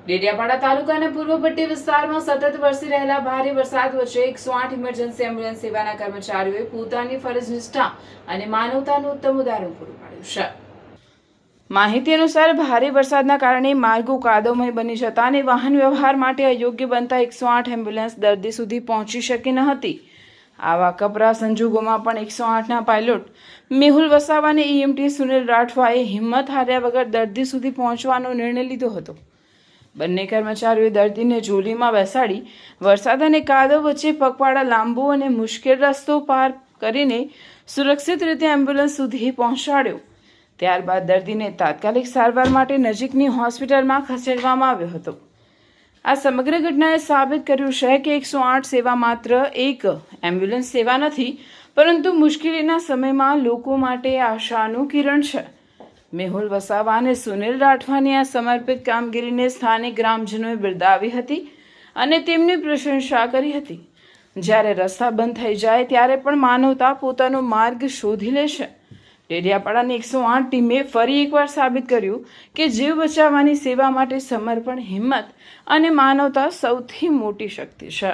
ડેડિયાપાડા તાલુકાના પૂર્વ પટ્ટી વિસ્તારમાં સતત વરસી રહેલા ભારે વરસાદ વચ્ચે 108 ઇમરજન્સી એમ્બ્યુલન્સ સેવાના કર્મચારીઓએ પોતાની ફરજ નિષ્ઠા અને માનવતાનું ઉત્તમ ઉદાહરણ પૂરું પાડ્યું છે। માહિતી અનુસાર ભારે વરસાદના કારણે માર્ગો કાદવમય બની જતા અને વાહન વ્યવહાર માટે અયોગ્ય બનતા 108 એમ્બ્યુલન્સ દર્દી સુધી પહોંચી શકી ન હતી। આવા કપરા સંજોગોમાં પણ 108ના પાયલોટ મેહુલ વસાવા અને EMT સુનિલ રાઠવાએ હિંમત હાર્યા વગર દર્દી સુધી પહોંચવાનો નિર્ણય લીધો હતો। બંને કર્મચારીઓએ દર્દીને જોલીમાં બેસાડી વરસાદ અને કાદવ વચ્ચે પગપાળા લાંબો અને મુશ્કેલ રસ્તો પાર કરીને સુરક્ષિત રીતે એમ્બ્યુલન્સ સુધી પહોંચાડ્યો। ત્યારબાદ દર્દીને તાત્કાલિક સારવાર માટે નજીકની હોસ્પિટલમાં ખસેડવામાં આવ્યો હતો। આ સમગ્ર ઘટનાએ સાબિત કર્યું છે કે 108 સેવા માત્ર એક એમ્બ્યુલન્સ સેવા નથી, પરંતુ મુશ્કેલીના સમયમાં લોકો માટે આશાનું કિરણ છે। મેહુલ વસાવા અને સુનિલ રાઠવાની આ સમર્પિત કામગીરીને સ્થાનિક ગ્રામજનોએ બિરદાવી હતી અને તેમની પ્રશંસા કરી હતી। જ્યારે રસ્તા બંધ થઈ જાય ત્યારે પણ માનવતા પોતાનો માર્ગ શોધી લે છે। ડેડિયાપાડાની 108 ટીમે ફરી એકવાર સાબિત કર્યું કે જીવ બચાવવાની સેવા માટે સમર્પણ, હિંમત અને માનવતા સૌથી મોટી શક્તિ છે।